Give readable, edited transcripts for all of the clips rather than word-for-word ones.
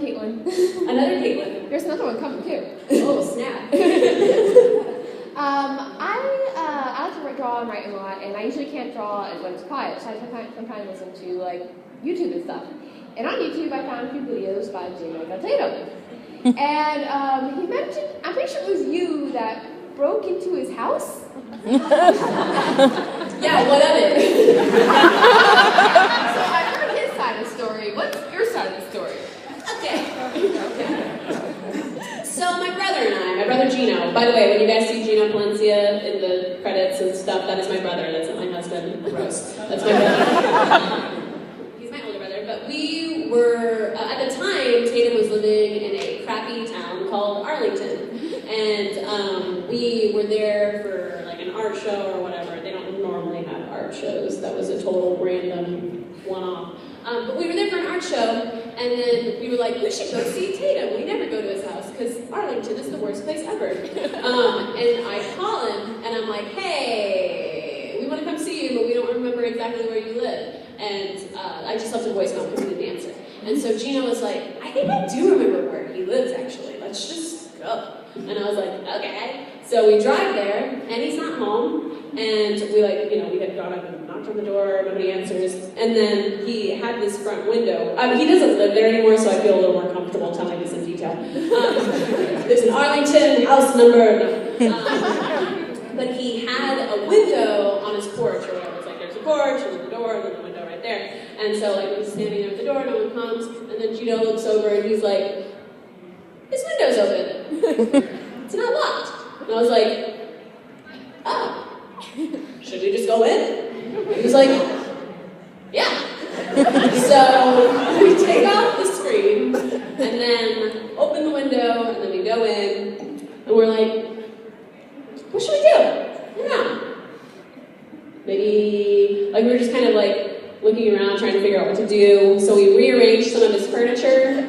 Caitlin. Another Caitlin. There's another one coming too. Oh, snap. I like to draw and write a lot, and I usually can't draw when it's quiet, so I sometimes listen to like YouTube and stuff. And on YouTube, I found a few videos by Zenkaikon. And he mentioned, I'm pretty sure it was you that broke into his house. Yeah, what of it? So I heard his side of the story. What's your side of the story? Okay. So my brother Gino, by the way, when you guys see Brina Palencia in the credits and stuff, that is my brother, that's not my husband. Gross. That's my brother. He's my older brother, but we were, at the time, Tatum was living in a crappy town called Arlington. And we were there for like an art show or whatever. They don't normally have art shows. That was a total random one-off. But we were there for an art show, and then we were like, we should go see Tatum. We never go to his house, because Arlington is the worst place ever. And I call him, and I'm like, hey, we want to come see you, but we don't remember exactly where you live. And I just left a voicemail because he didn't answer. And so Gina was like, I think I do remember where he lives, actually. Let's just go. And I was like, okay. So we drive there, and he's not home. And we we had gone up and knocked on the door, nobody answers. And then he had this front window. He doesn't live there anymore, so I feel a little more comfortable telling this in detail. There's an Arlington house number. But he had a window on his porch, or whatever. It's like there's a porch, and the door, and then the window right there. And so we're standing at the door, no one comes. And then Gino looks over, and he's like, this window's open. It's not locked. And I was like, oh, should we just go in? He was like, yeah. So we take off the screen and then open the window and then we go in and we're like, what should we do? I don't know. Maybe, we were just kind of looking around trying to figure out what to do. So we rearranged some of his furniture.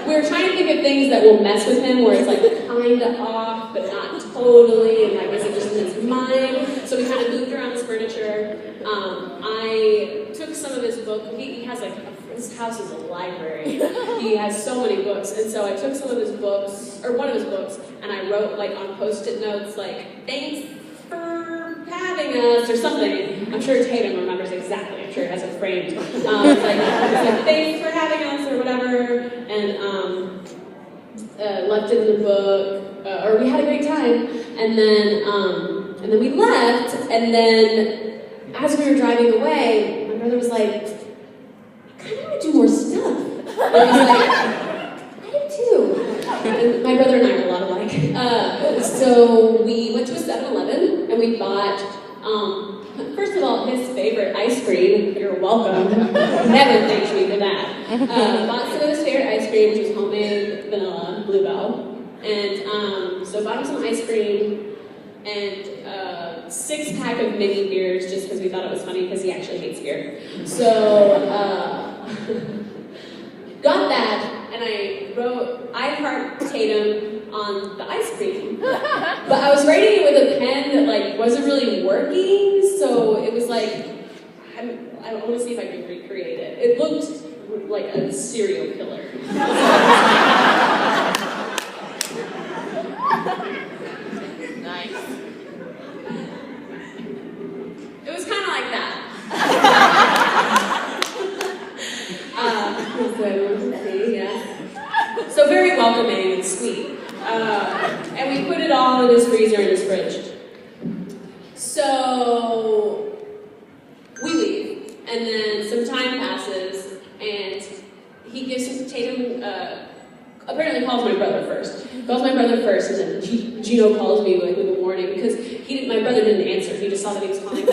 We were trying to think of things that will mess with him where it's kind of off, but not totally, and is it just in his mind? So we kind of moved around his furniture. I took some of his books. He has his house is a library. He has so many books, and so I took some of his books, or one of his books, and I wrote on Post-it notes thanks for having us, or something. I'm sure Tatum remembers exactly. I'm sure it has it framed. It's like thanks for having us, or whatever, and left it in the book, or we had a great time, and then we left, and then as we were driving away, my brother was like, I kind of want to do more stuff. And I was like, I do too. And my brother and I are a lot alike. So we went to a 7-Eleven, and we bought, first of all, his favorite ice cream. You're welcome. Never thanked me for that. Bought some of his favorite ice cream, which was homemade vanilla, Bluebell. And so bought him some ice cream and a 6-pack of mini beers just because we thought it was funny because he actually hates beer. So got that, and I wrote I Heart Tatum on the ice cream. But I was writing it with a pen that wasn't really working, so it was I want to see if I can recreate it. It looked like a serial killer. Nice. It was kind of like that. So very welcoming and sweet. And we put it all in his freezer and his fridge. So we leave, and then some time passes, and he gives Tatum, apparently calls my brother first. And then Gino calls me with a warning, because my brother didn't answer. He just saw that he was calling. I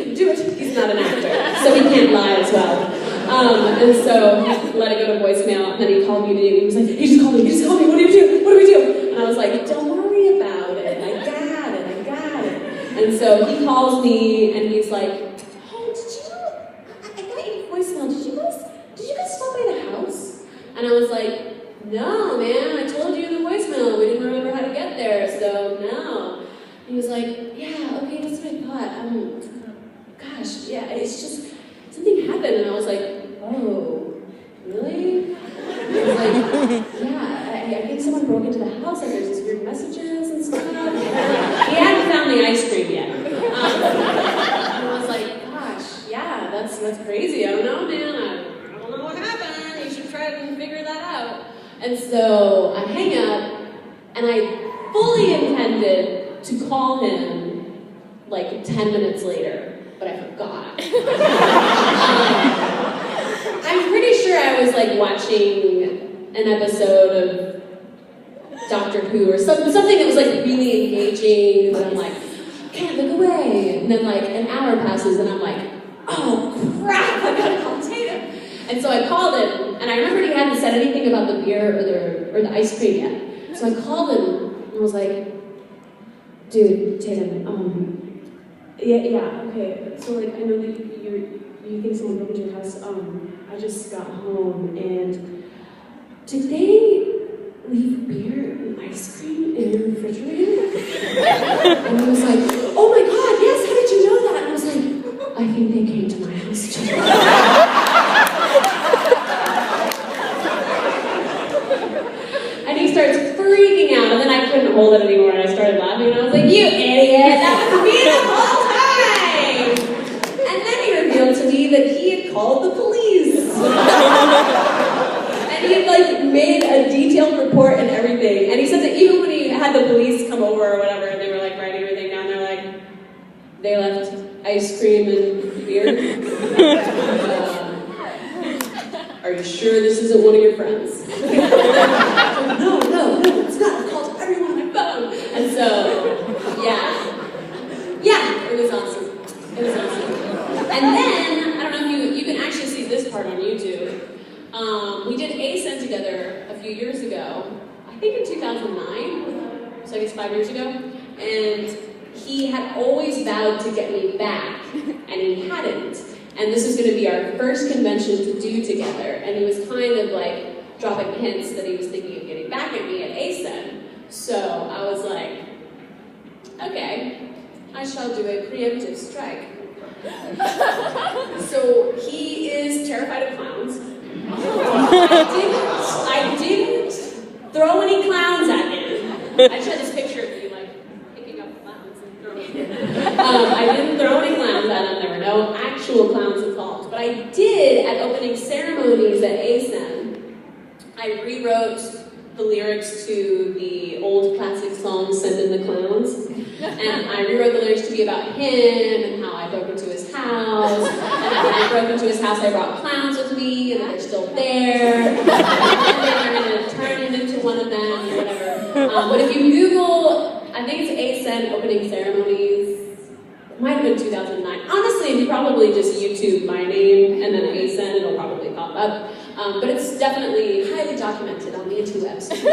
can do it. He's not an actor, so he can't lie as well. And so he let it go to voicemail, and then he called me, and he was like, he just called me, what do we do? And I was like, don't worry about it, I got it. And so he calls me, and he's like, oh, I got your voicemail, did you guys stop by the house? And I was like, no, man, I told you in the voicemail, we didn't remember how to get there, so no. He was like, yeah, okay, that's what I thought. Gosh, yeah, it's just, something happened, and I was like, oh, really? And so I hang up, and I fully intended to call him like 10 minutes later, but I forgot. I'm pretty sure I was like watching an episode of Doctor Who or something that was like really engaging, and I'm like, can't look away. And then like an hour passes, and I'm like, oh crap, I gotta call Tatum. And so I called him, and I remembered he hadn't said anything about the beer or the ice cream yet. So I called him, and I was like, dude, Tatum, yeah, okay. So like, I know that you think someone broke into your house. I just got home, and did they leave beer and ice cream in your refrigerator? And he was like, oh my god, yes, how did you know that? And I was like, I think they came to my house too. And he starts freaking out, and then I couldn't hold it anymore, and I started laughing, and I was like, you idiot, that was me the whole time! And then he revealed to me that he had called the police. And he had like made a detailed report and everything. And he said that even when he had the police come over or whatever, and they were like writing everything down, they're like, they left ice cream and beer. Are you sure this isn't one of your friends? No, it's not. I called everyone on my phone. And so, yeah, it was awesome. It was awesome. And then, I don't know if you can actually see this part on YouTube. We did ASEN together a few years ago, I think in 2009, so I guess 5 years ago, and he had always vowed to get me back, and he hadn't. And this was going to be our first convention to do together, and he was kind of like dropping hints that he was thinking of getting back at me at ASEN. So I was like, okay, I shall do a preemptive strike. So he is terrified of clowns. I didn't throw any clowns at him. I just had this picture of you like picking up clowns and throwing them. I didn't throw any clowns at him. There were no actual clowns involved. But I did at opening ceremonies at ASEN. I rewrote the lyrics to the old classic song "Send in the Clowns," and I rewrote the lyrics to be about him and how I broke into his house. And then when I broke into his house, I brought clowns with me, and they're still there. And then they're going to turn into one of them or whatever. But if you Google, I think it's ASEN opening ceremonies. It might have been 2009. Honestly, if you probably just YouTube my name and then ASEN, it'll probably pop up. But it's definitely highly documented on the interwebs.